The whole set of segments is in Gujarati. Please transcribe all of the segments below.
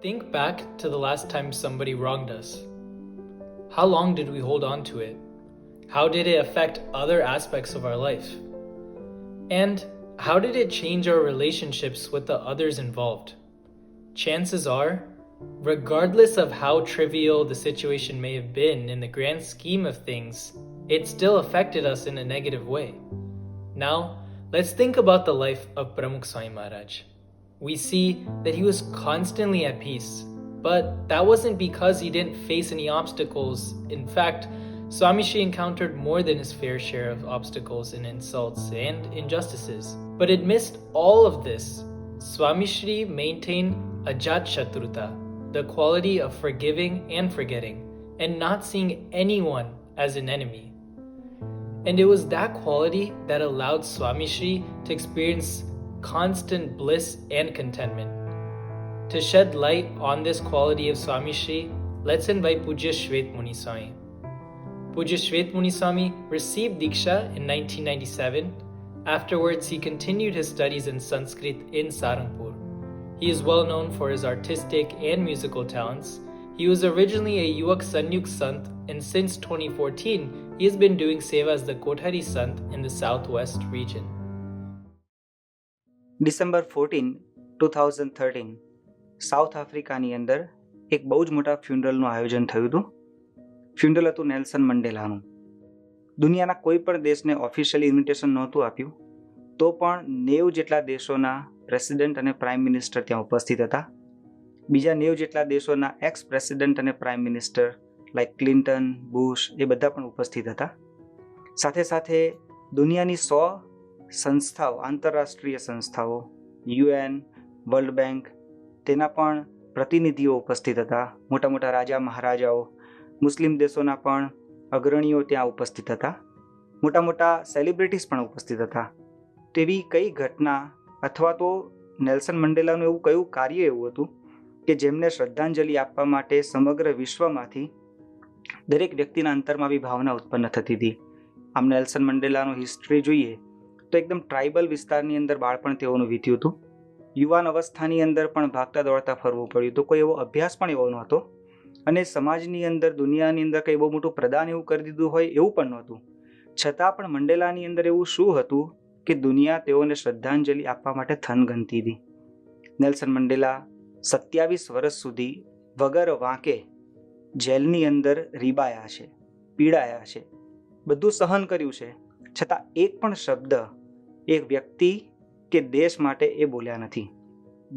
Think back to the last time somebody wronged us. How long did we hold on to it? How did it affect other aspects of our life? And how did it change our relationships with the others involved? Chances are, regardless of how trivial the situation may have been in the grand scheme of things, it still affected us in a negative way. Now, let's think about the life of Pramukh Swami Maharaj. We see that he was constantly at peace, but that wasn't because he didn't face any obstacles. In fact, Swami Shri encountered more than his fair share of obstacles and insults and injustices. But amidst all of this, Swami Shri maintained Ajat Shatruta, the quality of forgiving and forgetting, and not seeing anyone as an enemy. And it was that quality that allowed Swami Shri to experience constant bliss and contentment. To shed light on this quality of Swami Shri, let's invite Pujya Shwet Muni Swami. Pujya Shwet Muni Swami received Diksha in 1997. Afterwards, he continued his studies in Sanskrit in Saranpur. He is well known for his artistic and musical talents. He was originally a Yuak Sanyuk Sant, and since 2014, he has been doing seva as the Kothari Sant in the southwest region. December 14, 2013 south આફ્રિકાની અંદર એક બહુ જ મોટા ફ્યુનરલનું આયોજન થયું હતું. ફ્યુનરલ હતું નેલ્સન મંડેલાનું. દુનિયાના કોઈ પણ દેશને ઓફિશિયલી ઇન્વિટેશન નહોતું આપ્યું, તો પણ 90 જેટલા દેશોના પ્રેસિડેન્ટ અને પ્રાઇમ મિનિસ્ટર ત્યાં ઉપસ્થિત હતા. બીજા 90 જેટલા દેશોના એક્સ પ્રેસિડેન્ટ અને prime minister like Clinton, Bush એ બધા પણ ઉપસ્થિત હતા. સાથે સાથે દુનિયાની 100 સંસ્થાઓ, આંતરરાષ્ટ્રીય સંસ્થાઓ, યુએન, વર્લ્ડ બેંક, તેના પણ પ્રતિનિધિઓ ઉપસ્થિત હતા. મોટા મોટા રાજા મહારાજાઓ, મુસ્લિમ દેશોના પણ અગ્રણીઓ ત્યાં ઉપસ્થિત હતા. મોટા મોટા સેલિબ્રિટીઝ પણ ઉપસ્થિત હતા. તેવી કઈ ઘટના અથવા તો નેલ્સન મંડેલાનું એવું કયું કાર્ય એવું હતું કે જેમને શ્રદ્ધાંજલિ આપવા માટે સમગ્ર વિશ્વમાંથી દરેક વ્યક્તિના અંતરમાં આવી ભાવના ઉત્પન્ન થતી હતી. આમ નેલ્સન મંડેલાનું હિસ્ટ્રી જોઈએ તો એકદમ ટ્રાઇબલ વિસ્તારની અંદર બાળપણ તેઓનું વીત્યું હતું. યુવાન અવસ્થાની અંદર પણ ભાગતા દોડતા ફરવું પડ્યું હતું. કોઈ એવો અભ્યાસ પણ એવો નહોતો અને સમાજની અંદર, દુનિયાની અંદર કંઈ બહુ મોટું પ્રદાન એવું કરી દીધું હોય એવું પણ નહોતું. છતાં પણ મંડેલાની અંદર એવું શું હતું કે દુનિયા તેઓને શ્રદ્ધાંજલિ આપવા માટે થનગનતી હતી. નેલ્સન મંડેલા 27 વર્ષ સુધી વગર વાંકે જેલની અંદર રીબાયા છે, પીડાયા છે, બધું સહન કર્યું છે, છતાં એક પણ શબ્દ એક વ્યક્તિ કે દેશ માટે એ બોલ્યા નથી.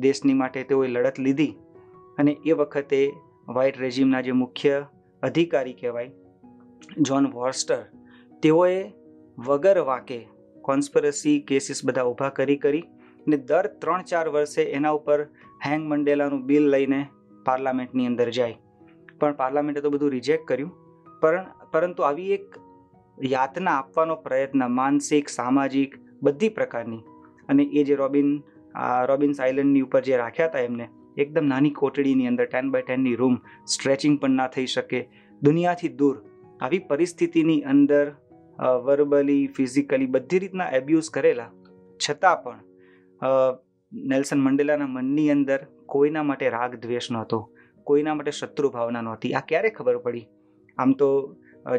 દેશની માટે તેઓએ લડત લીધી અને એ વખતે વ્હાઇટ રેજિમના જે મુખ્ય અધિકારી કહેવાય જ્હોન વોર્સ્ટર, તેઓએ વગર વાંકે કોન્સ્પિરસી કેસીસ બધા ઊભા કરી અને દર 3-4 વર્ષે એના ઉપર હેંગ મંડેલાનું બિલ લઈને પાર્લામેન્ટની અંદર જાય. પણ પાર્લામેન્ટે તો બધું રિજેક્ટ કર્યું. પરંતુ આવી એક યાતના આપવાનો પ્રયત્ન, માનસિક, સામાજિક, બધી પ્રકારની. અને એ જે રોબિન્સ આઇલેન્ડની ઉપર જે રાખ્યા હતા એમને, એકદમ નાની કોટડીની અંદર 10x10ની રૂમ, સ્ટ્રેચિંગ પણ ના થઈ શકે, દુનિયાથી દૂર, આવી પરિસ્થિતિની અંદર વર્બલી, ફિઝિકલી બધી રીતના એબ્યુઝ કરેલા, છતાં પણ નેલ્સન મંડેલાના મનની અંદર કોઈના માટે રાગ દ્વેષ નહોતો, કોઈના માટે શત્રુ ભાવના નહોતી. આ ક્યારે ખબર પડી? આમ તો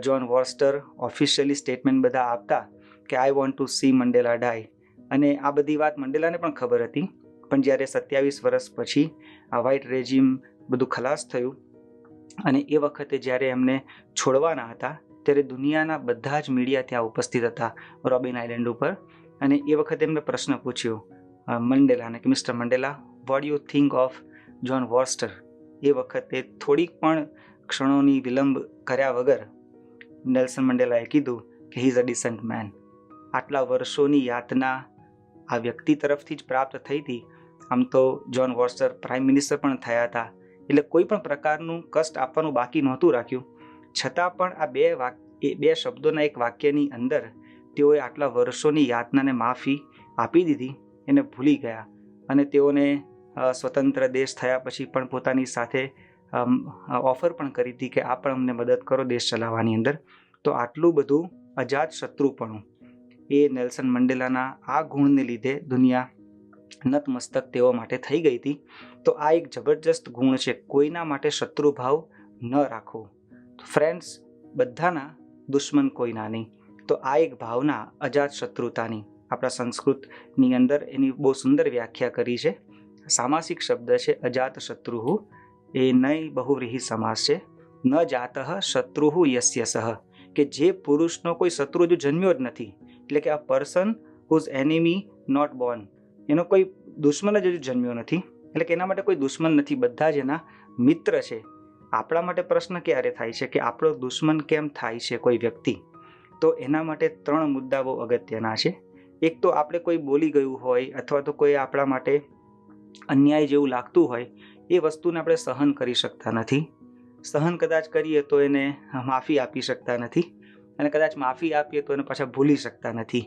જ્હોન વોર્સ્ટર ઓફિશિયલી સ્ટેટમેન્ટ બધા આપતા કે I want to see Mandela die, અને આ બધી વાત મંડેલાને પણ ખબર હતી. પણ જ્યારે 27 વર્ષ પછી આ વ્હાઇટ રેજિમ બધું ખલાસ થયું અને એ વખતે જ્યારે એમને છોડવાના હતા ત્યારે દુનિયાના બધા જ મીડિયા ત્યાં ઉપસ્થિત હતા રોબિન આઇલેન્ડ ઉપર. અને એ વખતે એમને પ્રશ્ન પૂછ્યો મંડેલાને કે mister Mandela, what you think of John Vorster? એ વખતે થોડીક પણ ક્ષણોની વિલંબ કર્યા વગર નેલ્સન મંડેલાએ કીધું કે he is a decent man. આટલા વર્ષોની યાતના આ વ્યક્તિ તરફથી જ પ્રાપ્ત થઈ હતી. આમ તો જ્હોન વોર્સ્ટર પ્રાઇમ મિનિસ્ટર પણ થયા હતા, એટલે કોઈ પણ પ્રકારનું કષ્ટ આપવાનું બાકી નહોતું રાખ્યું. છતાં પણ આ બે શબ્દોના એક વાક્યની અંદર તેઓએ આટલા વર્ષોની યાતનાને માફી આપી દીધી, એને ભૂલી ગયા. અને તેઓને સ્વતંત્ર દેશ થયા પછી પણ પોતાની સાથે ઓફર પણ કરી હતી કે આ પણ અમને મદદ કરો દેશ ચલાવવાની અંદર. તો આટલું બધું અજાત શત્રુપણું એ નેલ્સન મંડેલાના આ ગુણને લીધે દુનિયા નતમસ્તક તેઓ માટે થઈ ગઈ હતી. તો આ એક જબરજસ્ત ગુણ છે, કોઈના માટે શત્રુભાવ ન રાખવો. ફ્રેન્ડ્સ બધાના, દુશ્મન કોઈના નહીં. તો આ એક ભાવના અજાત શત્રુતાની આપણા સંસ્કૃતની અંદર એની બહુ સુંદર વ્યાખ્યા કરી છે. સામાસિક શબ્દ છે અજાત શત્રુહુ, એ નય બહુવ્રીહી સમાસ છે. ન જાતઃ શત્રુહુ યસ્ય સહ, કે જે પુરુષનો કોઈ શત્રુ હજુ જન્મ્યો જ નથી, એટલે કે આ person whose enemy not born, એનો કોઈ દુશ્મન જ હજુ જન્મ્યો નથી, એટલે કે એના માટે કોઈ દુશ્મન નથી, બધા જ એના મિત્ર છે. આપણા માટે પ્રશ્ન ક્યારે થાય છે કે આપણો દુશ્મન કેમ થાય છે કોઈ વ્યક્તિ? તો એના માટે 3 મુદ્દા બહુ અગત્યના છે. એક તો આપણે કોઈ બોલી ગયું હોય અથવા તો કોઈ આપણા માટે અન્યાય જેવું લાગતું હોય, એ વસ્તુને આપણે સહન કરી શકતા નથી. સહન કદાચ કરીએ તો એને માફી આપી શકતા નથી, અને કદાચ માફી આપીએ તો એને પાછા ભૂલી શકતા નથી.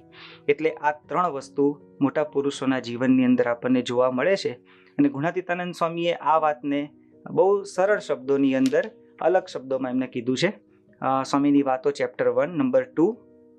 એટલે આ 3 વસ્તુ મોટા પુરુષોના જીવનની અંદર આપણને જોવા મળે છે. અને ગુણાતીતાનંદ સ્વામીએ આ વાતને બહુ સરળ શબ્દોની અંદર અલગ શબ્દોમાં એમને કીધું છે. સ્વામીની વાતો ચેપ્ટર 1 નંબર 2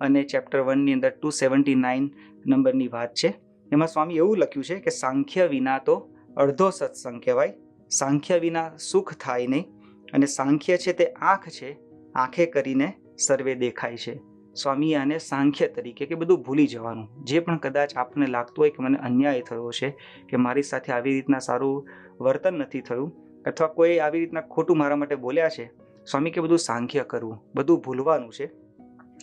અને ચેપ્ટર 1ની અંદર 279 નંબરની વાત છે. એમાં સ્વામી એવું લખ્યું છે કે સાંખ્ય વિના તો અડધો સત્સંગ કહેવાય, સાંખ્ય વિના સુખ થાય નહીં, અને સાંખ્ય છે તે આંખ છે, આંખે કરીને સર્વે દેખાય છે. સ્વામી આને સાંખ્ય તરીકે, કે બધું ભૂલી જવાનું, જે પણ કદાચ આપણને લાગતું હોય કે મને અન્યાય થયો છે, કે મારી સાથે આવી રીતના સારું વર્તન નથી થયું, અથવા કોઈ આવી રીતના ખોટું મારા માટે બોલ્યા છે, સ્વામી કે બધું સાંખ્ય કરવું, બધું ભૂલવાનું છે.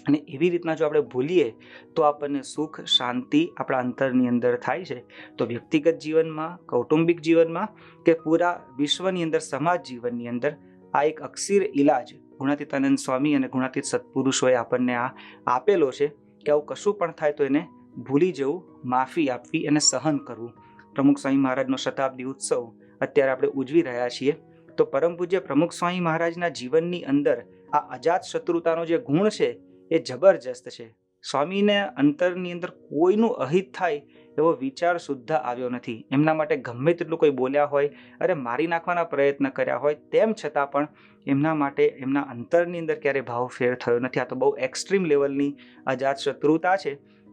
અને એવી રીતના જો આપણે ભૂલીએ તો આપણને સુખ શાંતિ આપણા અંતરની અંદર થાય છે. તો વ્યક્તિગત જીવનમાં, કૌટુંબિક જીવનમાં, કે પૂરા વિશ્વની અંદર, સમાજ જીવનની અંદર આ એક અક્ષીર ઇલાજ ગુણાતીતાનંદ સ્વામી અને ગુણાતીત સત્પુરુષોએ આપણને આ આપેલો છે, કે આવું કશું પણ થાય તો એને ભૂલી જવું, માફી આપવી અને સહન કરવું. પ્રમુખ સ્વામી મહારાજનો શતાબ્દી ઉત્સવ અત્યારે આપણે ઉજવી રહ્યા છીએ. તો પરમ પૂજ્ય પ્રમુખ સ્વામી મહારાજના જીવનની અંદર આ અજાત શત્રુતાનો જે ગુણ છે એ જબરજસ્ત છે. સ્વામીને અંતરની અંદર કોઈનું અહિત થાય એવો વિચાર સુદ્ધા આવ્યો નથી. એમના માટે ગમે તેટલું કોઈ બોલ્યા હોય, અરે મારી નાખવાના પ્રયત્ન કર્યા હોય, તેમ છતાં પણ એમના માટે એમના અંતરની અંદર ક્યારેય ભાવ ફેર થયો નથી. આ તો બહુ એક્સ્ટ્રીમ લેવલની અજાત શત્રુતા છે.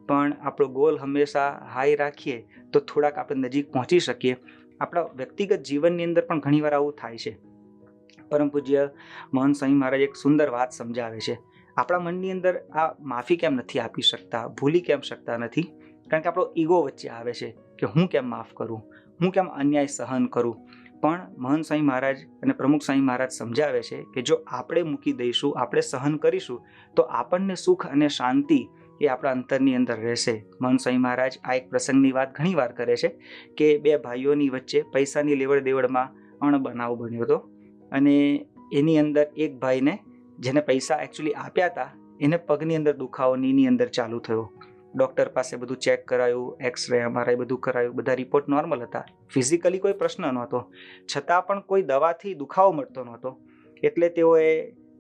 પણ આપણો ગોલ હંમેશા હાઈ રાખીએ તો થોડાક આપણે નજીક પહોંચી શકીએ. આપણા વ્યક્તિગત જીવનની અંદર પણ ઘણીવાર આવું થાય છે. પરમ પૂજ્ય મહંત સ્વામી મહારાજ એક સુંદર વાત સમજાવે છે. આપણા મનની અંદર આ માફી કેમ નથી આપી શકતા, ભૂલી કેમ શકતા નથી? કારણ કે આપણો ઈગો વચ્ચે આવે છે કે હું કેમ માફ કરું, હું કેમ અન્યાય સહન કરું. પણ મહંત સ્વામી મહારાજ અને પ્રમુખ સ્વામી મહારાજ સમજાવે છે કે જો આપણે મૂકી દઈશું, આપણે સહન કરીશું, તો આપણને સુખ અને શાંતિ એ આપણા અંતરની અંદર રહેશે. મહંત સ્વામી મહારાજ આ એક પ્રસંગની વાત ઘણી વાર કરે છે કે 2 ભાઈઓની વચ્ચે પૈસાની લેવડ દેવડમાં અણબનાવ બન્યો હતો, અને એની અંદર એક ભાઈને, જેને પૈસા એકચ્યુઅલી આપ્યા હતા, એને પગની અંદર દુખાવો નીની અંદર ચાલુ થયો. ડૉક્ટર પાસે બધું ચેક કરાયું, એક્સરે MRI બધું કરાયું, બધા રિપોર્ટ નોર્મલ હતા, ફિઝિકલી કોઈ પ્રશ્ન નહોતો, છતાં પણ કોઈ દવાથી દુખાવો મળતો નહોતો. એટલે તેઓએ,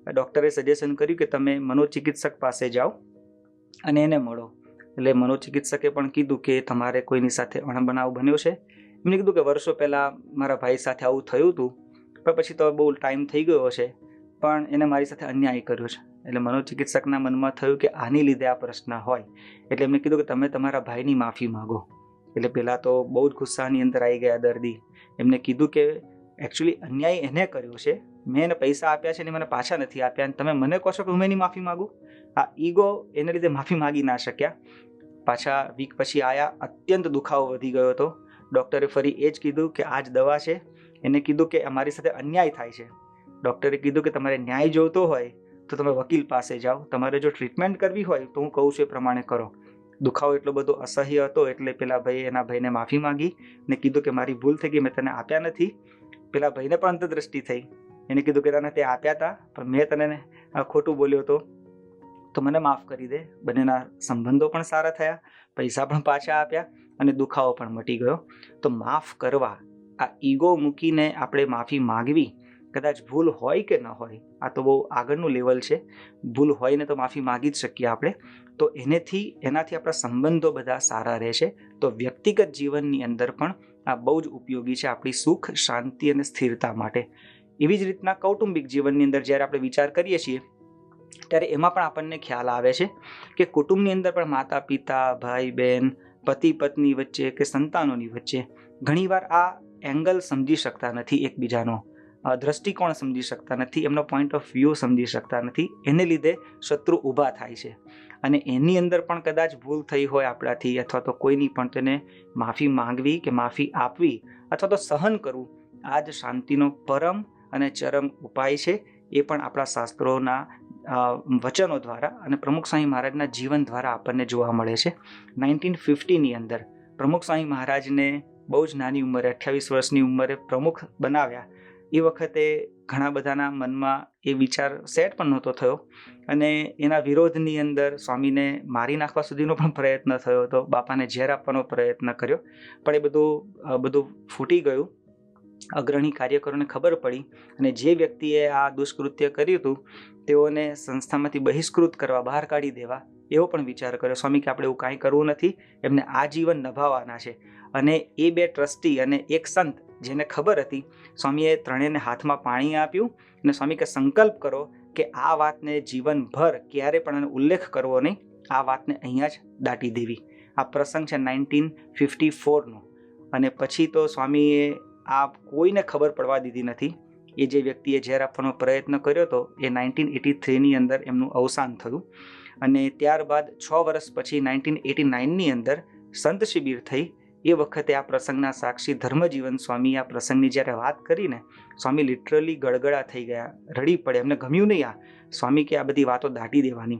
ડૉક્ટરે સજેશન કર્યું કે તમે મનોચિકિત્સક પાસે જાઓ અને એને મળો. એટલે મનોચિકિત્સકે પણ કીધું કે તમારે કોઈની સાથે અણબનાવ બન્યો છે? એમને કીધું કે વર્ષો પહેલાં મારા ભાઈ સાથે આવું થયું હતું, પણ પછી તો બહુ ટાઈમ થઈ ગયો છે, પણ એને મારી સાથે અન્યાય કર્યો છે. એટલે મનોચિકિત્સકના મનમાં થયું કે આની લીધે આ પ્રશ્ન હોય. એટલે એમને કીધું કે તમે તમારા ભાઈની માફી માગો. એટલે પહેલાં તો બહુ જ ગુસ્સાની અંદર આવી ગયા દર્દી. એમને કીધું કે એકચ્યુઅલી અન્યાય એને કર્યો છે, મેં એને પૈસા આપ્યા છે અને મને પાછા નથી આપ્યા, અને તમે મને કહો છો કે હું એની માફી માગું? આ ઈગો એને લીધે માફી માગી ના શક્યા. પાછા વીક પછી આવ્યા, અત્યંત દુખાવો વધી ગયો હતો. ડૉક્ટરે ફરી એ જ કીધું કે આ જ દવા છે. એને કીધું કે અમારી સાથે અન્યાય થાય છે. ડૉક્ટરે કીધું કે તમારે ન્યાય જોઈતો હોય તો તમે વકીલ પાસે જાઓ, તમારે જો ટ્રીટમેન્ટ કરવી હોય તો હું કહું છું એ પ્રમાણે કરો. દુખાવો એટલો બધો અસહ્ય હતો એટલે પેલા ભાઈએ એના ભાઈને માફી માંગી ને કીધું કે મારી ભૂલ થઈ ગઈ, મેં તને આપ્યા નથી. પેલા ભાઈને પણ અંતરદ્રષ્ટિ થઈ. એને કીધું કે તને તે આપ્યા હતા, પણ મેં તને ખોટું બોલ્યો હતો, તો મને માફ કરી દે. બંનેના સંબંધો પણ સારા થયા, પૈસા પણ પાછા આપ્યા અને દુખાવો પણ મટી ગયો. તો માફ કરવા, આ ઈગો મૂકીને આપણે માફી માગવી, કદાચ ભૂલ હોય કે ન હોય, આ તો બહુ આગળનું લેવલ છે. ભૂલ હોય ને તો માફી માગી જ શકીએ આપણે. તો એનાથી આપણા સંબંધો બધા સારા રહેશે. તો વ્યક્તિગત જીવનની અંદર પણ આ બહુ જ ઉપયોગી છે આપણી સુખ શાંતિ અને સ્થિરતા માટે. એવી જ રીતના કૌટુંબિક જીવનની અંદર જ્યારે આપણે વિચાર કરીએ છીએ ત્યારે એમાં પણ આપણને ખ્યાલ આવે છે કે કુટુંબની અંદર પણ માતા પિતા, ભાઈ બહેન, પતિ પત્ની વચ્ચે કે સંતાનોની વચ્ચે ઘણીવાર આ એંગલ સમજી શકતા નથી, એકબીજાનો દ્રષ્ટિકોણ સમજી શકતા નથી, એમનો પોઈન્ટ ઓફ વ્યૂ સમજી શકતા નથી. એને લીધે શત્રુ ઊભા થાય છે. અને એની અંદર પણ કદાચ ભૂલ થઈ હોય આપણાથી અથવા તો કોઈની પણ, તેને માફી માંગવી કે માફી આપવી અથવા તો સહન કરવું, આ જ શાંતિનો પરમ અને ચરમ ઉપાય છે. એ પણ આપણા શાસ્ત્રોના વચનો દ્વારા અને પ્રમુખ સ્વામી મહારાજના જીવન દ્વારા આપણને જોવા મળે છે. 1950ની અંદર પ્રમુખ સ્વામી મહારાજને બહુ જ નાની ઉંમરે 28 વર્ષની ઉંમરે પ્રમુખ બનાવ્યા. એ વખતે ઘણા બધાના મનમાં એ વિચાર સેટ પણ નહોતો થયો અને એના વિરોધની અંદર સ્વામીને મારી નાખવા સુધીનો પણ પ્રયત્ન થયો હતો, બાપાને ઝેર આપવાનો પ્રયત્ન કર્યો, પણ એ બધું ફૂટી ગયું. અગ્રણી કાર્યકરોને ખબર પડી અને જે વ્યક્તિએ આ દુષ્કૃત્ય કર્યું હતું તેઓને સંસ્થામાંથી બહિષ્કૃત કરવા, બહાર કાઢી દેવા એવો પણ વિચાર કર્યો. સ્વામી કે આપણે એવું કાંઈ કરવું નથી, એમને આજીવન નભાવવાના છે. અને એ બે ટ્રસ્ટી અને એક સંત જેને ખબર હતી, સ્વામીએ ત્રણેયને હાથમાં પાણી આપ્યું અને સ્વામી કે સંકલ્પ કરો કે આ વાતને જીવનભર ક્યારે પણ આનો ઉલ્લેખ કરવો નહીં, આ વાતને અહીંયા જ દાટી દેવી. આ પ્રસંગ છે 1954નો. અને પછી તો સ્વામીએ આ કોઈને ખબર પડવા દીધી નથી. એ જે વ્યક્તિએ ઝેર આપવાનો પ્રયત્ન કર્યો હતો એ 1983ની અંદર એમનું અવસાન થયું. અને ત્યારબાદ 6 વર્ષ પછી 1989ની અંદર સંત શિબિર થઈ. એ વખતે આ પ્રસંગના સાક્ષી ધર્મજીવન સ્વામી આ પ્રસંગની જ્યારે વાત કરીને સ્વામી લિટરલી ગળગળા થઈ ગયા, રડી પડે. એમને ગમ્યું નહીં આ. સ્વામી કે આ બધી વાતો દાટી દેવાની,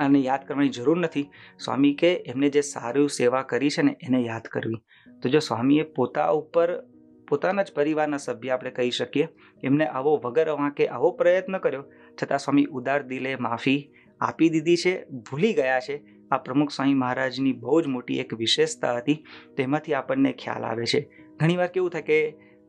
આને યાદ કરવાની જરૂર નથી. સ્વામી કે એમને જે સારું સેવા કરી છે ને એને યાદ કરવી. તો જો સ્વામીએ પોતાના જ પરિવારના સભ્ય આપણે કહી શકીએ, એમને આવો વગર વાંકે આવો પ્રયત્ન કર્યો, છતાં સ્વામી ઉદાર દિલે માફી આપી દીધી છે, ભૂલી ગયા છે. આ પ્રમુખ સ્વામી મહારાજની બહુ જ મોટી એક વિશેષતા હતી. તેમાંથી આપણને ખ્યાલ આવે છે. ઘણીવાર કેવું થાય કે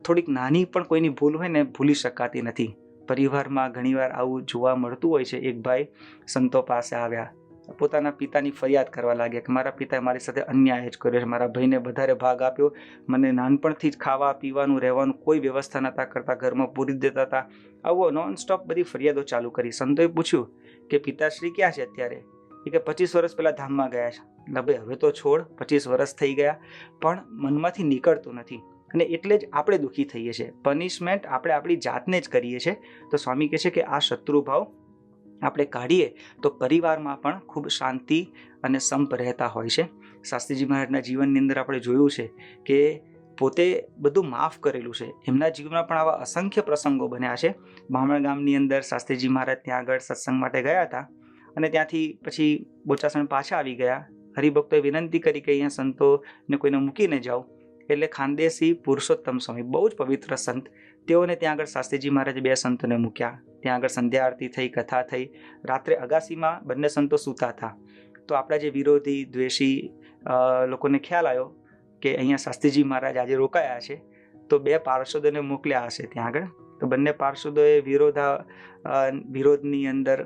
થોડીક નાની પણ કોઈની ભૂલ હોય ને ભૂલી શકાતી નથી. પરિવારમાં ઘણીવાર આવું જોવા મળતું હોય છે. એક ભાઈ સંતો પાસે આવ્યા, પોતાના પિતાની ફરિયાદ કરવા લાગ્યા કે મારા પિતાએ મારી સાથે અન્યાય જ કર્યો છે, મારા ભાઈને વધારે ભાગ આપ્યો, મને નાનપણથી જ ખાવા પીવાનું રહેવાનું કોઈ વ્યવસ્થા નહોતા કરતા, ઘરમાં પૂરી દેતા હતા. આવો નોન સ્ટોપ બધી ફરિયાદો ચાલુ કરી. સંતોએ પૂછ્યું કે પિતાશ્રી ક્યાં છે અત્યારે? એ કે 25 વર્ષ પહેલાં ધામમાં ગયા છે. ભાઈ હવે તો છોડ, 25 વર્ષ થઈ ગયા પણ મનમાંથી નીકળતું નથી. અને એટલે જ આપણે દુઃખી થઈએ છીએ. પનિશમેન્ટ આપણે આપણી જાતને જ કરીએ છીએ. તો સ્વામી કહે છે કે આ શત્રુભાવ આપણે કાઢીએ તો પરિવારમાં પણ ખૂબ શાંતિ અને સંપ રહેતા હોય છે. શાસ્ત્રીજી મહારાજના જીવનની અંદર આપણે જોયું છે કે પોતે બધું માફ કરેલું છે. એમના જીવનમાં પણ આવા અસંખ્ય પ્રસંગો બન્યા છે. બામણ ગામની અંદર શાસ્ત્રીજી મહારાજ ત્યાં આગળ સત્સંગ માટે ગયા હતા અને ત્યાંથી પછી બોચાસણ પાછા આવી ગયા. હરિભક્તોએ વિનંતી કરી કે અહીંયા સંતોને કોઈને મૂકીને જાઓ. એટલે ખાનદેશી પુરુષોત્તમ સ્વામી, બહુ જ પવિત્ર સંત, તેઓને ત્યાં આગળ શાસ્ત્રીજી મહારાજે 2 સંતોને મૂક્યા. ત્યાં આગળ સંધ્યા આરતી થઈ, કથા થઈ. રાત્રે અગાસીમાં બંને સંતો સૂતા હતા. તો આપણા જે વિરોધી દ્વેષી લોકોને ખ્યાલ આવ્યો કે અહીંયા શાસ્ત્રીજી મહારાજ આજે રોકાયા છે, તો 2 પાર્ષદોને મોકલ્યા હશે ત્યાં આગળ. તો બંને પાર્ષદોએ વિરોધની અંદર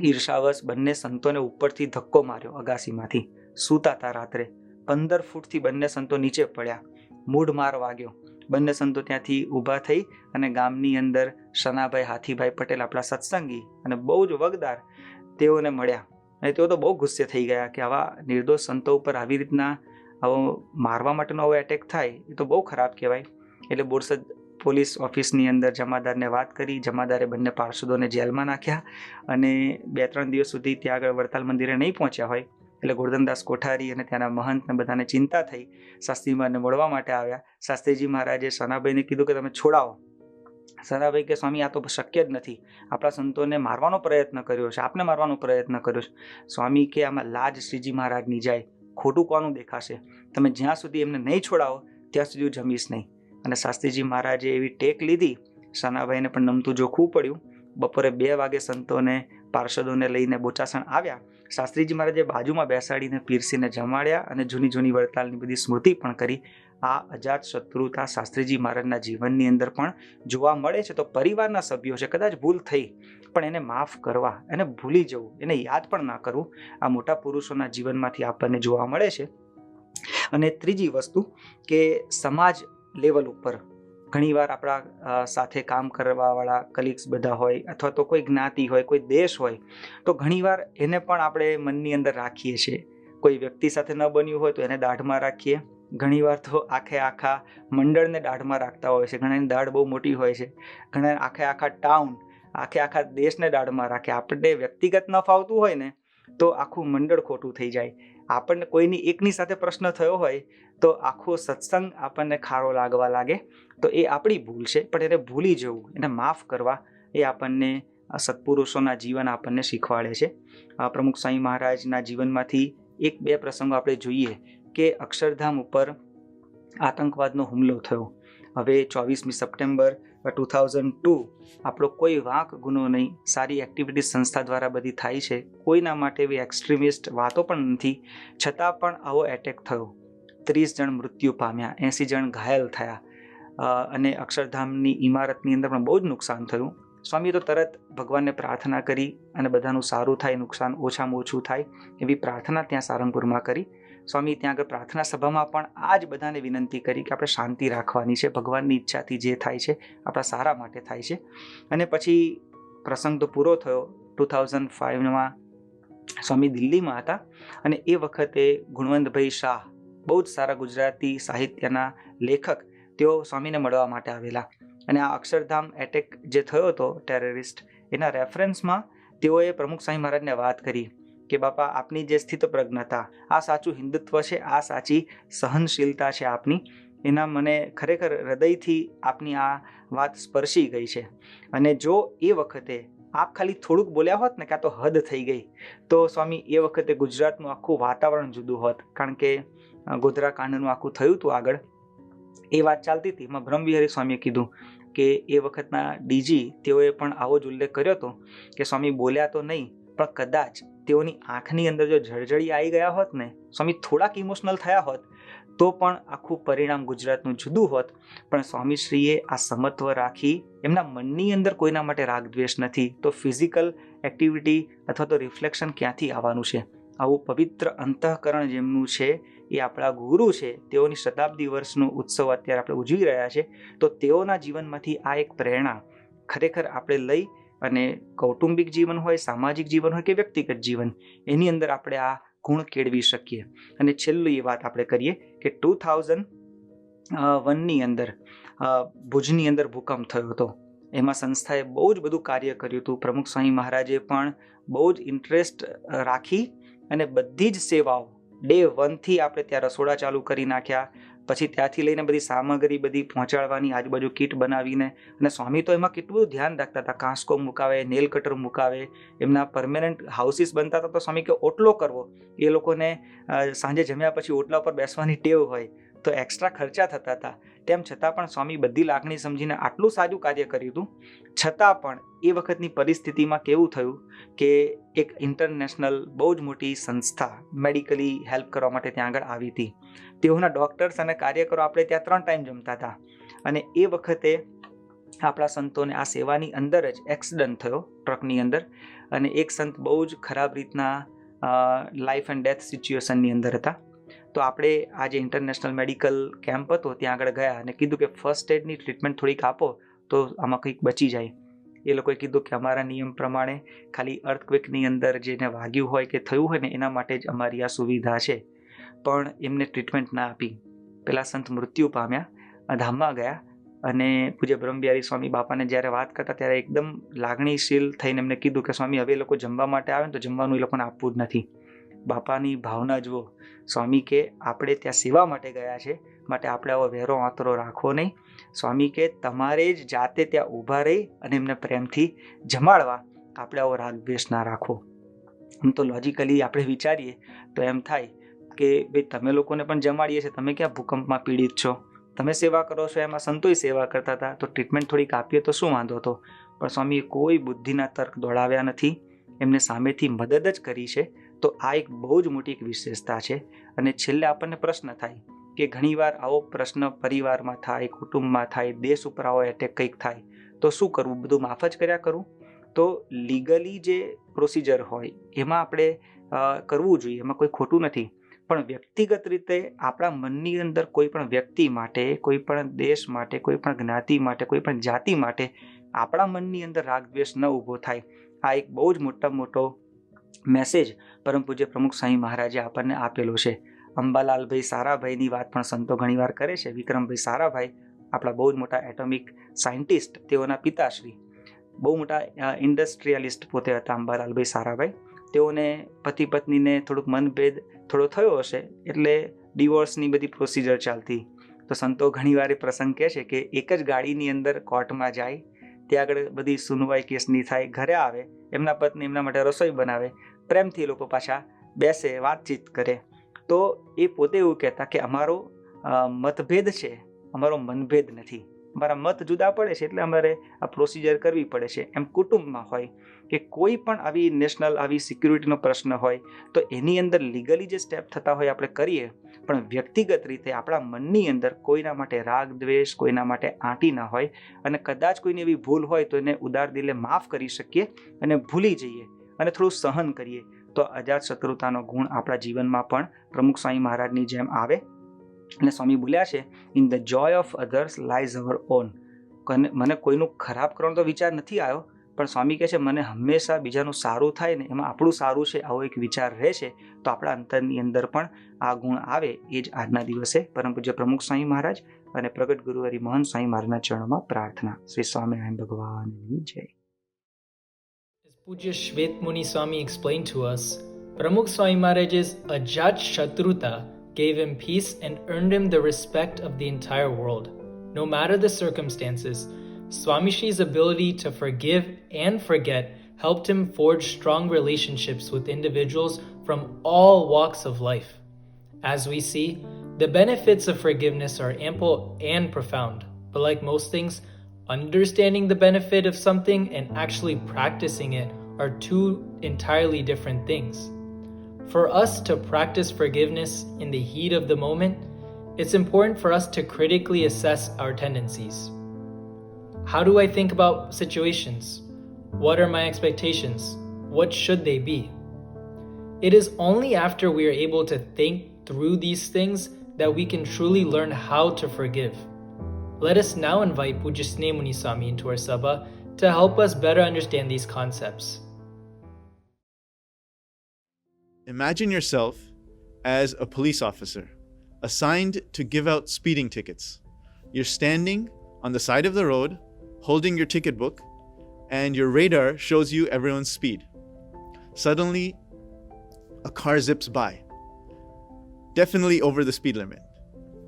ઈર્ષાવશ બંને સંતોને ઉપરથી ધક્કો માર્યો. અગાસીમાંથી સૂતા હતા રાત્રે, 15 ફૂટથી બંને સંતો નીચે પડ્યા, મૂઢ માર વાગ્યો. બંને સંતો ત્યાંથી ઊભા થઈ અને ગામની અંદર શનાભાઈ હાથીભાઈ પટેલ, આપણા સત્સંગી અને બહુ જ વગદાર, તેઓને મળ્યા. અને તેઓ તો બહુ ગુસ્સે થઈ ગયા કે આવા નિર્દોષ સંતો ઉપર આવી રીતના આવો મારવા માટેનો આવો એટેક થાય એ તો બહુ ખરાબ કહેવાય. એટલે બોરસદ પોલીસ ઓફિસની અંદર જમાદારને વાત કરી. જમાદારે બંને પાર્ષદોને જેલમાં નાખ્યા અને 2-3 દિવસ સુધી ત્યાં આગળ વડતાલ મંદિરે નહીં પહોંચ્યા હોય. એટલે ગોરધનદાસ કોઠારી અને ત્યાંના મહંતને બધાને ચિંતા થઈ. શાસ્ત્રીજી મહારાજને મળવા માટે આવ્યા. શાસ્ત્રીજી મહારાજે સનાભાઈને કીધું કે તમે છોડાવો. સનાભાઈ કે સ્વામી આ તો શક્ય જ નથી, આપણા સંતોને મારવાનો પ્રયત્ન કર્યો છે, આપને મારવાનો પ્રયત્ન કર્યો છે. સ્વામી કે આમાં લાજ શ્રીજી મહારાજની જાય, ખોટું કોનું દેખાશે? તમે જ્યાં સુધી એમને નહીં છોડાવો ત્યાં સુધી હું જમીશ નહીં. અને શાસ્ત્રીજી મહારાજે એવી ટેક લીધી. સનાભાઈને પણ નમતું જોખવું પડ્યું. બપોરે 2 વાગે સંતોને પાર્ષદોને લઈને બોચાસણ આવ્યા. શાસ્ત્રીજી મહારાજે બાજુમાં બેસાડીને પીરસીને જમાડ્યા અને જૂની વડતાલની બધી સ્મૃતિ પણ કરી. આ અજાત શત્રુતા શાસ્ત્રીજી મહારાજના જીવનની અંદર પણ જોવા મળે છે. તો પરિવારના સભ્યો છે, કદાચ ભૂલ થઈ પણ એને માફ કરવા, એને ભૂલી જવું, એને યાદ પણ ના કરવું, આ મોટા પુરુષોના જીવનમાંથી આપણને જોવા મળે છે. અને ત્રીજી વસ્તુ કે સમાજ લેવલ ઉપર ઘણીવાર આપણા સાથે કામ કરવાવાળા કલીગ્સ બધા હોય અથવા તો કોઈ જ્ઞાતિ હોય, કોઈ દેશ હોય, તો ઘણીવાર એને પણ આપણે મનની અંદર રાખીએ છીએ. કોઈ વ્યક્તિ સાથે ન બન્યું હોય તો એને દાઢમાં રાખીએ. ઘણીવાર તો આખા મંડળને દાઢમાં રાખતા હોય છે. ઘણાની દાઢ બહુ મોટી હોય છે. ઘણા આખા ટાઉન, આખા દેશને દાઢમાં રાખે. આપણે વ્યક્તિગત ન ફાવતું હોય ને તો આખું મંડળ ખોટું થઈ જાય. આપણને કોઈની એકની સાથે પ્રશ્ન થયો હોય તો આખો સત્સંગ આપણને ખારો લાગવા લાગે. તો એ આપણી ભૂલ છે, પણ એને ભૂલી જવું, એને માફ કરવા, એ આપણને સત્પુરુષોના જીવન આપણને શીખવાડે છે. પ્રમુખ સ્વામી મહારાજના જીવનમાંથી 1-2 પ્રસંગો આપણે જોઈએ કે અક્ષરધામ ઉપર આતંકવાદનો હુમલો થયો. હવે 24મી સપ્ટેમ્બર 2002 આપણો કોઈ વાંક ગુનો નહીં, સારી એક્ટિવિટી સંસ્થા દ્વારા બધી થાય છે, કોઈના માટે એવી એક્સ્ટ્રીમિસ્ટ વાતો પણ નથી, છતાં પણ આવો એટેક થયો. 30 જણ મૃત્યુ પામ્યા, 80 જણ ઘાયલ થયા અને અક્ષરધામની ઇમારતની અંદર પણ બહુ જ નુકસાન થયું. સ્વામીએ તો તરત ભગવાનને પ્રાર્થના કરી અને બધાનું સારું થાય, નુકસાન ઓછામાં ઓછું થાય એવી પ્રાર્થના ત્યાં સારંગપુરમાં કરી. સ્વામી ત્યાં આગળ પ્રાર્થના સભામાં પણ આ જ બધાને વિનંતી કરી કે આપણે શાંતિ રાખવાની છે, ભગવાનની ઈચ્છાથી જે થાય છે આપણા સારા માટે થાય છે. અને પછી પ્રસંગ તો પૂરો થયો. 2005માં સ્વામી દિલ્હીમાં હતા અને એ વખતે ગુણવંતભાઈ શાહ, બહુ જ સારા ગુજરાતી સાહિત્યના લેખક, તેઓ સ્વામીને મળવા માટે આવેલા. અને આ અક્ષરધામ એટેક જે થયો હતો ટેરરિસ્ટ, એના રેફરન્સમાં તેઓએ પ્રમુખ સ્વામી મહારાજને વાત કરી કે બાપા, આપની જે સ્થિત પ્રજ્ઞતા, આ સાચું હિન્દુત્વ છે, આ સાચી સહનશીલતા છે આપની. એના મને ખરેખર હૃદયથી આપની આ વાત સ્પર્શી ગઈ છે. અને જો એ વખતે આપ ખાલી થોડુંક બોલ્યા હોત ને કે આ તો હદ થઈ ગઈ, તો સ્વામી એ વખતે ગુજરાતનું આખું વાતાવરણ જુદું હોત. કારણ કે ગોધરા કાંડનું આખું થયું હતું આગળ, એ વાત ચાલતી હતી. એમાં બ્રહ્મવિહારી સ્વામીએ કીધું કે એ વખતના ડીજી તેઓએ પણ આવો જ ઉલ્લેખ કર્યો હતો કે સ્વામી બોલ્યા તો નહીં, પણ કદાચ તેઓની આંખની અંદર જો જળજળી આવી ગયા હોત ને, સ્વામી થોડાક ઇમોશનલ થયા હોત, તો પણ આખું પરિણામ ગુજરાતનું જુદું હોત. પણ સ્વામીશ્રીએ આ સમત્વ રાખી, એમના મનની અંદર કોઈના માટે રાગદ્વેષ નથી. તો ફિઝિકલ એક્ટિવિટી અથવા તો રિફ્લેક્શન ક્યાંથી આવવાનું છે? આવું પવિત્ર અંતઃકરણ જેમનું છે, એ આપણા ગુરુ છે. તેઓની શતાબ્દી વર્ષનો ઉત્સવ અત્યારે આપણે ઉજવી રહ્યા છે. તો તેઓના જીવનમાંથી આ એક પ્રેરણા ખરેખર આપણે લઈ અને કૌટુંબિક જીવન હોય, સામાજિક જીવન હોય કે વ્યક્તિગત જીવન, એની અંદર આપણે આ ગુણ કેળવી શકીએ. અને છેલ્લું એ વાત આપણે કરીએ કે 2001ની અંદર ભુજની અંદર ભૂકંપ થયો હતો. એમાં સંસ્થાએ બહુ જ બધું કાર્ય કર્યું હતું. પ્રમુખ સ્વામી મહારાજે પણ બહુ જ ઇન્ટરેસ્ટ રાખી અને બધી જ સેવાઓ ડે 1થી આપણે ત્યાં રસોડા ચાલુ કરી નાખ્યા. પછી ત્યાંથી લઈને બધી સામગ્રી બધી પહોંચાડવાની, આજુબાજુ કીટ બનાવીને. અને સ્વામી તો એમાં કેટલું બધું ધ્યાન રાખતા હતા. કાંસકો મુકાવે, નેલ કટર મુકાવે, એમના પરમેનન્ટ હાઉસીસ બનતા હતા. તો સ્વામી કે ઓટલો કરવો, એ લોકોને સાંજે જમ્યા પછી ઓટલા પર બેસવાની ટેવ હોય, તો એક્સ્ટ્રા ખર્ચા થતા હતા. તેમ છતાં પણ સ્વામી બધી લાગણી સમજીને આટલું સારું કાર્ય કર્યું હતું. છતાં પણ એ વખતની પરિસ્થિતિમાં કેવું થયું કે એક ઇન્ટરનેશનલ બહુ જ મોટી સંસ્થા મેડિકલી હેલ્પ કરવા માટે ત્યાં આગળ આવી હતી. તેઓના ડૉક્ટર્સ અને કાર્યકરો આપણે ત્યાં 3 ટાઈમ જમતા હતા. અને એ વખતે આપણા સંતોને આ સેવાની અંદર જ એક્સિડન્ટ થયો ટ્રકની અંદર. અને એક સંત બહુ જ ખરાબ રીતના લાઈફ એન્ડ ડેથ સિચ્યુએશનની અંદર હતા. તો આપણે આ જે ઇન્ટરનેશનલ મેડિકલ કેમ્પ હતો ત્યાં આગળ ગયા અને કીધું કે ફર્સ્ટ એડની ટ્રીટમેન્ટ થોડીક આપો તો આમાં કંઈક બચી જાય. એ લોકોએ કીધું કે અમારા નિયમ પ્રમાણે ખાલી અર્થક્વેકની અંદર જેને વાગ્યું હોય કે થયું હોય ને એના માટે જ અમારી આ સુવિધા છે. પણ એમને ટ્રીટમેન્ટ ના આપી. પેલા સંત મૃત્યુ પામ્યા, ધામમાં ગયા. અને પૂજ્ય બ્રહ્મવિહારી સ્વામી બાપાને જ્યારે વાત કરતા ત્યારે એકદમ લાગણીશીલ થઈને એમને કીધું કે સ્વામી, હવે એ લોકો જમવા માટે આવે ને તો જમવાનું એ લોકોને આપવું જ નથી. બાપાની ભાવના જુઓ. સ્વામી કે આપણે ત્યાં સેવા માટે ગયા છે, માટે આપણે આવો વેરો આંતરો રાખવો નહીં. સ્વામી કે તમારે જ જાતે ત્યાં ઊભા રહી અને એમને પ્રેમથી જમાડવા, આપણે આવો રાગદ્વેષ ના રાખવો. આમ તો લોજિકલી આપણે વિચારીએ તો એમ થાય કે ભાઈ તમે લોકોને પણ જમાડીએ છીએ, તમે ક્યાં ભૂકંપમાં પીડિત છો, તમે સેવા કરો છો, એમાં સંતોય સેવા કરતા હતા, તો ટ્રીટમેન્ટ થોડીક આપીએ તો શું વાંધો હતો. પણ સ્વામીએ કોઈ બુદ્ધિના તર્ક દોડાવ્યા નથી, એમને સામેથી મદદ જ કરી છે. તો આ એક બહુ જ મોટી એક વિશેષતા છે. અને છેલ્લે આપણને પ્રશ્ન થાય કે ઘણીવાર આવો પ્રશ્ન પરિવારમાં થાય, કુટુંબમાં થાય, દેશ ઉપર આવો એટેક કંઈક થાય તો શું કરવું? બધું માફ જ કર્યા કરવું? તો લીગલી જે પ્રોસિજર હોય એમાં આપણે કરવું જોઈએ, એમાં કોઈ ખોટું નથી. પણ વ્યક્તિગત રીતે આપણા મનની અંદર કોઈ પણ વ્યક્તિ માટે, કોઈ પણ દેશ માટે, કોઈ પણ જ્ઞાતિ માટે, કોઈ પણ જાતિ માટે આપણા મનની અંદર રાગદ્વેષ ન ઊભો થાય. આ એક બહુ જ મોટો મેસેજ પરમ પૂજ્ય પ્રમુખ સ્વામી મહારાજે આપણને આપેલો છે. અંબાલાલભાઈ સારાભાઈની વાત પણ સંતો ઘણીવાર કરે છે. વિક્રમભાઈ સારાભાઈ આપણા બહુ જ મોટા એટોમિક સાયન્ટિસ્ટ, તેઓના પિતાશ્રી, બહુ મોટા ઇન્ડસ્ટ્રીયલિસ્ટ પોતે હતા અંબાલાલભાઈ સારાભાઈ. તેઓને પતિ પત્નીને થોડુંક મનભેદ થોડો થયો હશે, એટલે ડિવોર્સની બધી પ્રોસિજર ચાલતી. તો સંતો ઘણીવાર એ પ્રસંગ કહે છે કે એક જ ગાડીની અંદર કોર્ટમાં જાય, ત્યાં આગળ બધી સુનવાઈ કેસની થાય, ઘરે આવે, એમના પત્ની એમના માટે રસોઈ બનાવે, પ્રેમથી એ લોકો પાછા બેસે, વાતચીત કરે. તો એ પોતે એવું કહેતા કે અમારો મતભેદ છે, અમારો મનભેદ નથી. અમારા મત જુદા પડે છે એટલે અમારે આ પ્રોસિજર કરવી પડે છે. એમ કુટુંબમાં હોય કે કોઈ પણ આવી નેશનલ આવી સિક્યુરિટીનો પ્રશ્ન હોય તો એની અંદર લીગલી જે સ્ટેપ થતા હોય આપણે કરીએ, પણ વ્યક્તિગત રીતે આપણા મનની અંદર કોઈના માટે રાગ દ્વેષ, કોઈના માટે આંટી ના હોય, અને કદાચ કોઈની એવી ભૂલ હોય તો એને ઉદાર દિલે માફ કરી શકીએ અને ભૂલી જઈએ અને થોડું સહન કરીએ, તો અજાત શત્રુતાનો ગુણ આપણા જીવનમાં પણ પ્રમુખ સ્વામી મહારાજની જેમ આવે. અને સ્વામી બોલ્યા છે, in the Joy of others lies hour on. મને કોઈનું ખરાબ કરવાનો તો વિચાર નથી આવ્યો, પણ સ્વામી કહે છે મને હંમેશા બીજાનું સારું થાય ને એમાં આપણું સારું છે આવો એક વિચાર રહે છે, તો આપણા અંતરની અંદર પણ આ ગુણ આવે. એ જ આજના દિવસે પરમ પૂજ્ય પ્રમુખ સ્વામી મહારાજ અને પ્રગટ ગુરુહરિ મહંત સ્વામી મહારાજના ચરણોમાં પ્રાર્થના. શ્રી સ્વામિનારાયણ ભગવાનની જય. As Pujya Shvet Muni Swami explained to us, Pramukh Swami Maharaj's Ajat Shatruta gave him peace and earned him the respect of the entire world. No matter the circumstances, Swami Shri's ability to forgive and forget helped him forge strong relationships with individuals from all walks of life. As we see, the benefits of forgiveness are ample and profound, but like most things, understanding the benefit of something and actually practicing it are two entirely different things. For us to practice forgiveness in the heat of the moment, it's important for us to critically assess our tendencies. How do I think about situations? What are my expectations? What should they be? It is only after we are able to think through these things that we can truly learn how to forgive. Let us now invite Pujya Sneh Muni Swami into our sabha to help us better understand these concepts. Imagine yourself as a police officer assigned to give out speeding tickets. You're standing on the side of the road, holding your ticket book, and your radar shows you everyone's speed. Suddenly, a car zips by, definitely over the speed limit.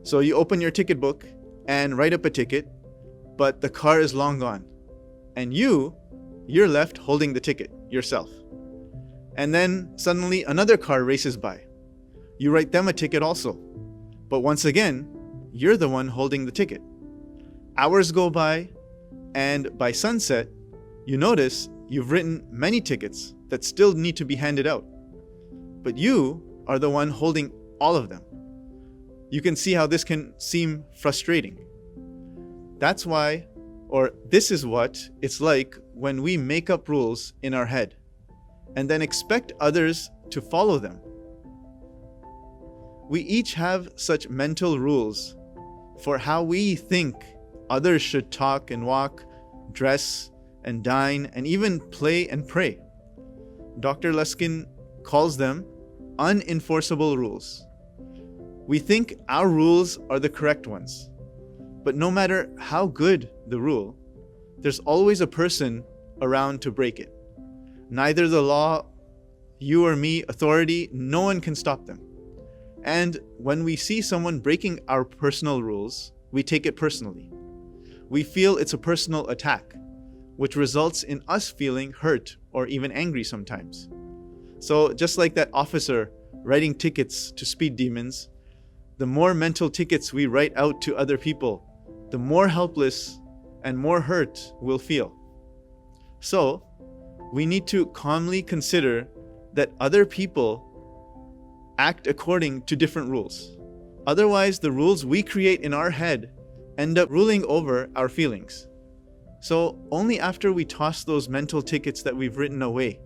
So you open your ticket book and write up a ticket, but the car is long gone. And you're left holding the ticket yourself. And then suddenly another car races by. You write them a ticket also. But once again, you're the one holding the ticket. Hours go by, and by sunset, you notice you've written many tickets that still need to be handed out. But you are the one holding all of them. You can see how this can seem frustrating. That's why, or this is what it's like when we make up rules in our head and then expect others to follow them. We each have such mental rules for how we think others should talk and walk, dress and dine, and even play and pray. Dr. Luskin calls them unenforceable rules. We think our rules are the correct ones, but no matter how good the rule, there's always a person around to break it. Neither the law, you or me, authority, no one can stop them. And when we see someone breaking our personal rules, we take it personally. We feel it's a personal attack, which results in us feeling hurt or even angry sometimes. So just like that officer writing tickets to speed demons, the more mental tickets we write out to other people, the more helpless and more hurt we'll feel. So, we need to calmly consider that other people act according to different rules. Otherwise, the rules we create in our head end up ruling over our feelings. So, only after we toss those mental tickets that we've written away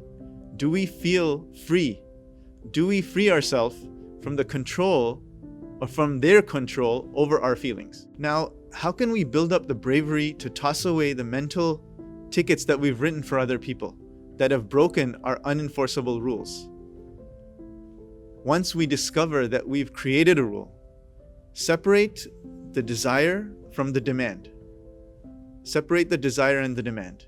do we feel free. Do we free ourselves from the control or from their control over our feelings? Now, how can we build up the bravery to toss away the mental tickets that we've written for other people? that have broken our unenforceable rules. Once we discover that we've created a rule, separate the desire from the demand. Separate the desire and the demand.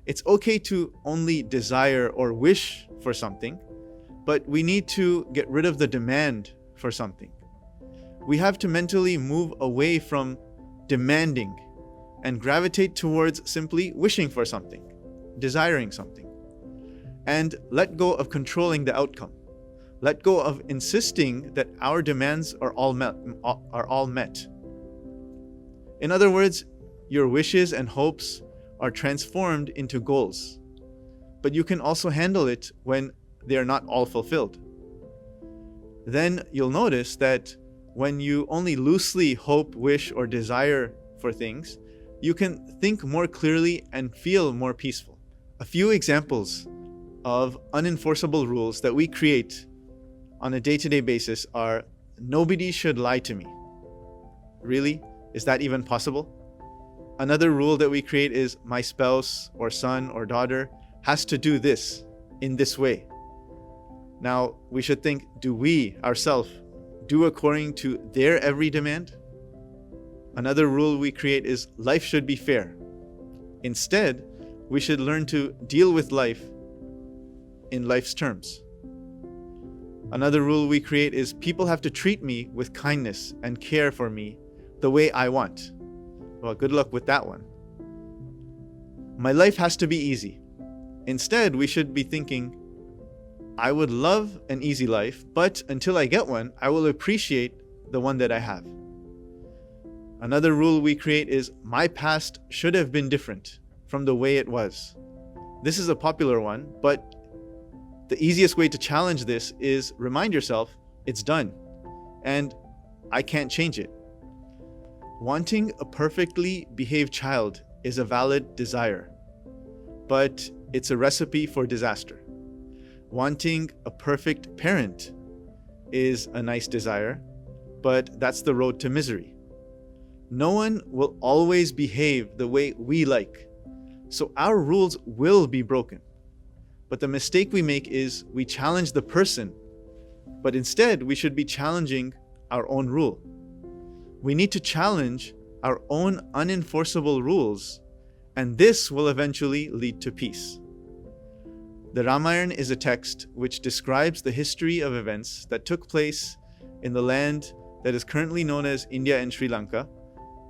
It's okay to only desire or wish for something, but we need to get rid of the demand for something. We have to mentally move away from demanding and gravitate towards simply wishing for something, desiring something, and let go of controlling the outcome. Let go of insisting that our demands are all met. In other words, your wishes and hopes are transformed into goals, but you can also handle it when they are not all fulfilled. Then you'll notice that when you only loosely hope, wish, or desire for things, you can think more clearly and feel more peaceful. A few examples of unenforceable rules that we create on a day-to-day basis are: nobody should lie to me. Really? Is that even possible? Another rule that we create is my spouse or son or daughter has to do this in this way. Now, we should think, do we ourselves do according to their every demand? Another rule we create is life should be fair. Instead, we should learn to deal with life in life's terms. Another rule we create is people have to treat me with kindness and care for me the way I want. Well, good luck with that one. My life has to be easy. Instead, we should be thinking, I would love an easy life, but until I get one, I will appreciate the one that I have. Another rule we create is my past should have been different from the way it was. This is a popular one, but the easiest way to challenge this is remind yourself it's done and I can't change it. Wanting a perfectly behaved child is a valid desire, but it's a recipe for disaster. Wanting a perfect parent is a nice desire, but that's the road to misery. No one will always behave the way we like, so our rules will be broken. But the mistake we make is we challenge the person, but instead we should be challenging our own rule. We need to challenge our own unenforceable rules, and this will eventually lead to peace. The Ramayana is a text which describes the history of events that took place in the land that is currently known as India and Sri Lanka.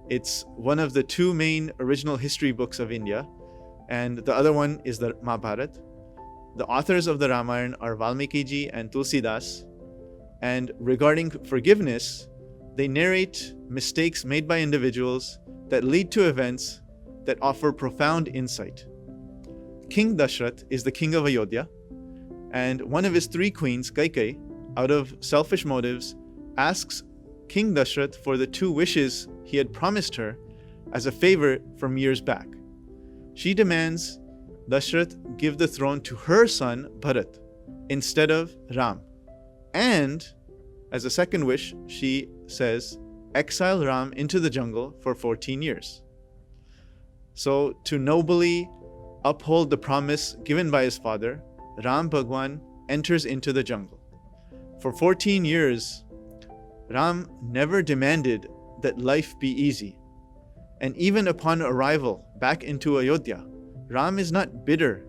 It's one of the two main original history books of India, and the other one is the Mahabharata. The authors of the Ramayana are Valmiki Ji and Tulsidas, and regarding forgiveness, they narrate mistakes made by individuals that lead to events that offer profound insight. King Dashrath is the king of Ayodhya, and one of his three queens, Kaikeyi, out of selfish motives, asks King Dashrath for the two wishes he had promised her as a favor from years back. She demands Dashrath give the throne to her son Bharat instead of Ram. And as a second wish, she says, exile Ram into the jungle for 14 years. So to nobly uphold the promise given by his father, Ram Bhagwan enters into the jungle. For 14 years, Ram never demanded that life be easy. And even upon arrival back into Ayodhya, Ram is not bitter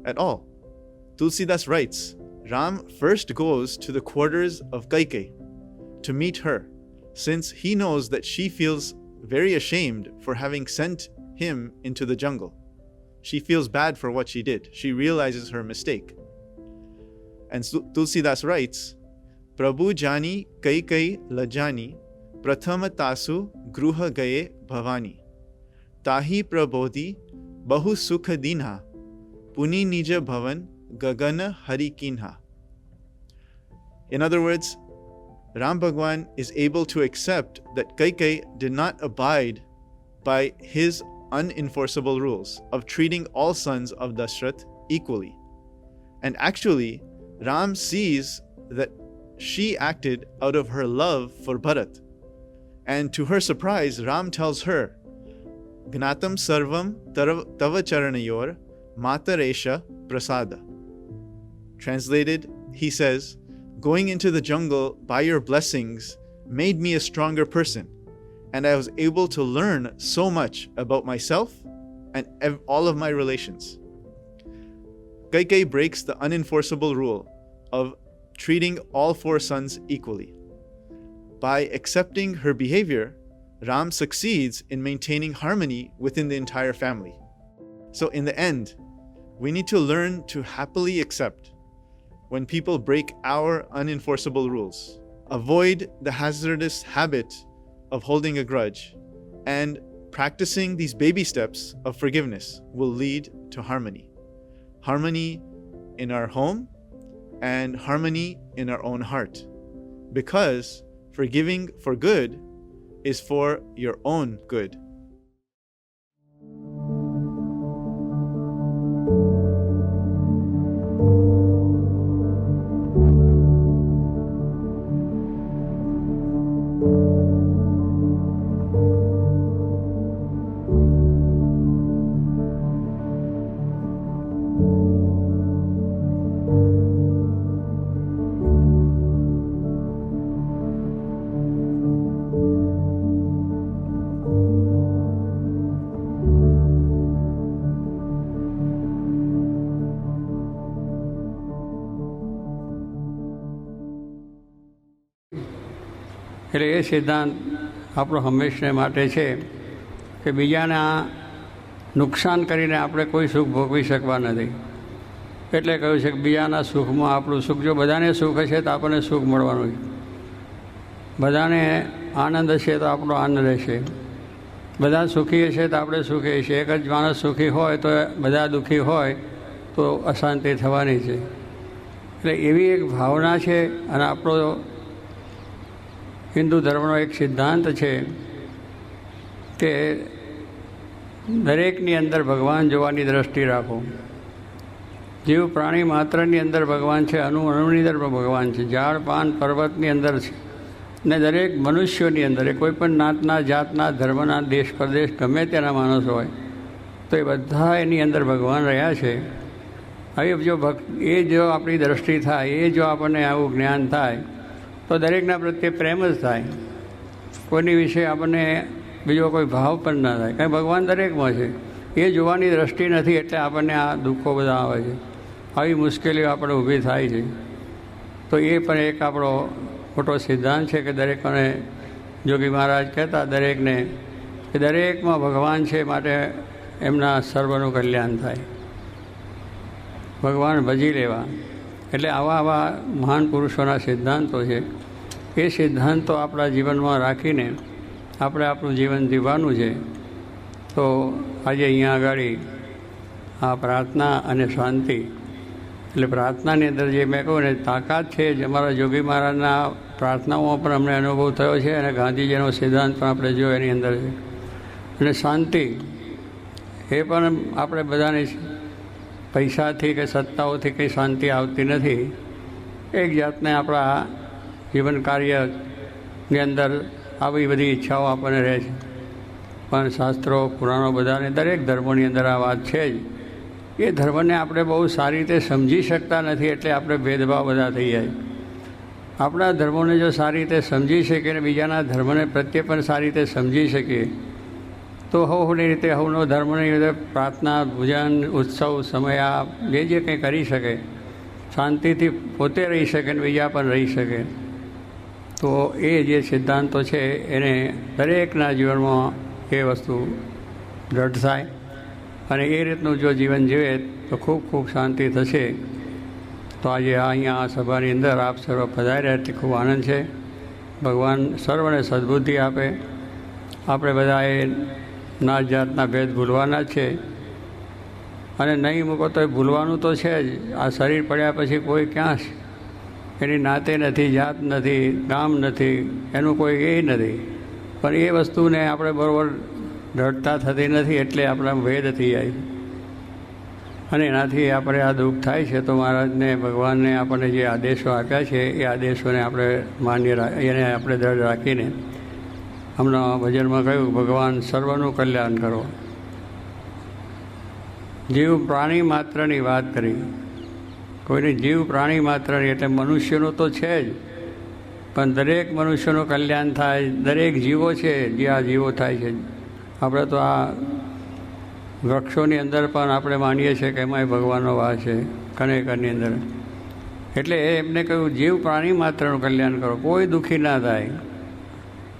at all. Tulsidas writes, Ram first goes to the quarters of Kaikeyi to meet her, since he knows that she feels very ashamed for having sent him into the jungle. She feels bad for what she did. She realizes her mistake. And Tulsidas writes, Prabhu jani Kaikeyi lajani prathama tasu gruha gaye bhavani tahi prabodhi bahu sukha dinha puni nija bhavan gagana hari kinha. In other words, Ram Bhagwan is able to accept that Kaikeyi did not abide by his unenforceable rules of treating all sons of Dashrath equally. And actually, Ram sees that she acted out of her love for Bharat. And to her surprise, Ram tells her, Gnatam sarvam tava charanayor Mataresha Prasada. Translated, he says, going into the jungle by your blessings made me a stronger person, and I was able to learn so much about myself and all of my relations. Kaikeyi breaks the unenforceable rule of treating all 4 sons equally. By accepting her behavior, Ram succeeds in maintaining harmony within the entire family. So in the end, we need to learn to happily accept when people break our unenforceable rules, avoid the hazardous habit of holding a grudge, and practicing these baby steps of forgiveness will lead to harmony. Harmony in our home and harmony in our own heart. Because forgiving for good is for your own good. એટલે એ સિદ્ધાંત આપણો હંમેશને માટે છે કે બીજાના નુકસાન કરીને આપણે કોઈ સુખ ભોગવી શકવા નથી. એટલે કહ્યું છે કે બીજાના સુખમાં આપણું સુખ, જો બધાને સુખ હશે તો આપણને સુખ મળવાનું છે, બધાને આનંદ હશે તો આપણો આનંદ રહેશે, બધા સુખી હશે તો આપણે સુખી હશે. એક જ માણસ સુખી હોય તો બધા દુઃખી હોય તો અશાંતિ થવાની છે. એટલે એવી એક ભાવના છે. અને આપણો હિન્દુ ધર્મનો એક સિદ્ધાંત છે કે દરેકની અંદર ભગવાન જોવાની દૃષ્ટિ રાખો. જીવ પ્રાણી માત્રની અંદર ભગવાન છે, અણુની અંદર ભગવાન છે, ઝાડ પાન પર્વતની અંદર છે, ને દરેક મનુષ્યોની અંદર, કોઈ પણ નાતના જાતના ધર્મના દેશ પ્રદેશ ગમે તેના માણસ હોય તો એ બધા એની અંદર ભગવાન રહ્યા છે. હવે જો એ જો આપણી દૃષ્ટિ થાય, એ જો આપણને આવું જ્ઞાન થાય તો દરેકના પ્રત્યે પ્રેમ જ થાય, કોઈની વિશે આપણને બીજો કોઈ ભાવ પણ ના થાય. કારણ ભગવાન દરેકમાં છે. એ જોવાની દૃષ્ટિ નથી એટલે આપણને આ દુઃખો બધા આવે છે, આવી મુશ્કેલીઓ આપણે ઊભી થાય છે. તો એ પણ એક આપણો મોટો સિદ્ધાંત છે કે દરેકને, જોગી મહારાજ કહેતા દરેકને કે દરેકમાં ભગવાન છે, માટે એમના સર્વનું કલ્યાણ થાય, ભગવાન ભજી લેવા. એટલે આવા મહાન પુરુષોના સિદ્ધાંતો છે. એ સિદ્ધાંતો આપણા જીવનમાં રાખીને આપણે આપણું જીવન જીવવાનું છે. તો આજે અહીંયા આગળ આ પ્રાર્થના અને શાંતિ, એટલે પ્રાર્થનાની અંદર જે મેં કહું ને તાકાત છે, જ અમારા જોગી મહારાજના પ્રાર્થનાઓમાં પણ અમને અનુભવ થયો છે, અને ગાંધીજીનો સિદ્ધાંત પણ આપણે જોયો એની અંદર છે. અને શાંતિ એ પણ આપણે બધાને પૈસાથી કે સત્તાઓથી કંઈ શાંતિ આવતી નથી. એક જાતને આપણા જીવન કાર્યની અંદર આવી બધી ઈચ્છાઓ આપણને રહે છે. પણ શાસ્ત્રો પુરાણો બધાને દરેક ધર્મોની અંદર આ વાત છે જ. એ ધર્મને આપણે બહુ સારી રીતે સમજી શકતા નથી, એટલે આપણે ભેદભાવ બધા થઈ જાય. આપણા ધર્મોને જો સારી રીતે સમજી શકીએ અને બીજાના ધર્મને પ્રત્યે પણ સારી રીતે સમજી શકીએ તો હવની રીતે હવનો ધર્મની રીતે પ્રાર્થના, ભોજન, ઉત્સવ, સમયા જે કંઈ કરી શકે, શાંતિથી પોતે રહી શકે અને બીજા પણ રહી શકે. તો એ જે સિદ્ધાંતો છે એને દરેકના જીવનમાં એ વસ્તુ દ્રઢ થાય, અને એ રીતનું જો જીવન જીવે તો ખૂબ ખૂબ શાંતિ થશે. તો આજે અહીંયા આ સભાની અંદર આપ સર્વ પધાર્યા તે ખૂબ આનંદ છે. ભગવાન સર્વને સદબુદ્ધિ આપે. આપણે બધાએ નાત જાતના ભેદ ભૂલવાના જ છે, અને નહીં મૂકો તો એ ભૂલવાનું તો છે જ. આ શરીર પડ્યા પછી કોઈ ક્યાં છે, એની નાતે નથી, જાત નથી, ગામ નથી, એનું કોઈ એ નથી. પણ એ વસ્તુને આપણે બરાબર દ્રઢતા થતી નથી, એટલે આપણા ભેદ થઈ જાય છે, અને એનાથી આપણે આ દુઃખ થાય છે. તો મહારાજને, ભગવાનને આપણને જે આદેશો આપ્યા છે એ આદેશોને આપણે એને આપણે દ્રઢ રાખીને, હમણાં ભજનમાં કહ્યું ભગવાન સર્વનું કલ્યાણ કરો. જીવ પ્રાણી માત્રની વાત કરી. કોઈને જીવ પ્રાણી માત્રની એટલે મનુષ્યનું તો છે જ, પણ દરેક મનુષ્યનું કલ્યાણ થાય, દરેક જીવો છે જે આ જીવો થાય છે. આપણે તો આ વૃક્ષોની અંદર પણ આપણે માનીએ છીએ કે એમાંય ભગવાનનો વાસ છે, કનેકરની અંદર. એટલે એમને કહ્યું જીવ પ્રાણી માત્રનું કલ્યાણ કરો, કોઈ દુઃખી ના થાય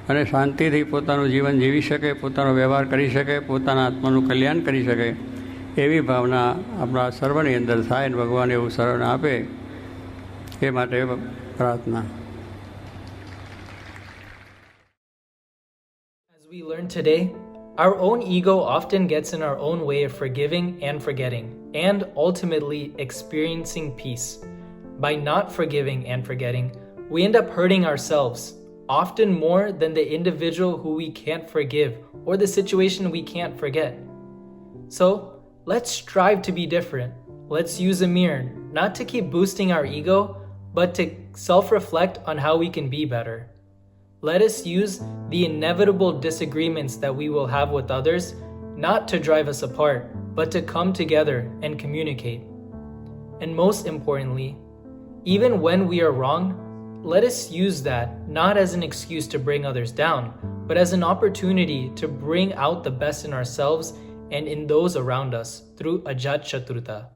અને શાંતિથી પોતાનું જીવન જીવી શકે, પોતાનો વ્યવહાર કરી શકે, પોતાના આત્માનું કલ્યાણ કરી શકે, એવી ભાવના આપણા સર્વની અંદર થાય ને ભગવાન એવું શરણ આપે એ માટે પ્રાર્થના. As we learned today, our own ego often gets in our own way of forgiving and forgetting, and ultimately experiencing peace. By not forgiving and forgetting, we end up hurting ourselves, often more than the individual who we can't forgive or the situation we can't forget. So, let's strive to be different. Let's use a mirror, not to keep boosting our ego, but to self-reflect on how we can be better. Let us use the inevitable disagreements that we will have with others not to drive us apart, but to come together and communicate. And most importantly, even when we are wrong, let us use that not as an excuse to bring others down, but as an opportunity to bring out the best in ourselves and in those around us through Ajat Shatruta.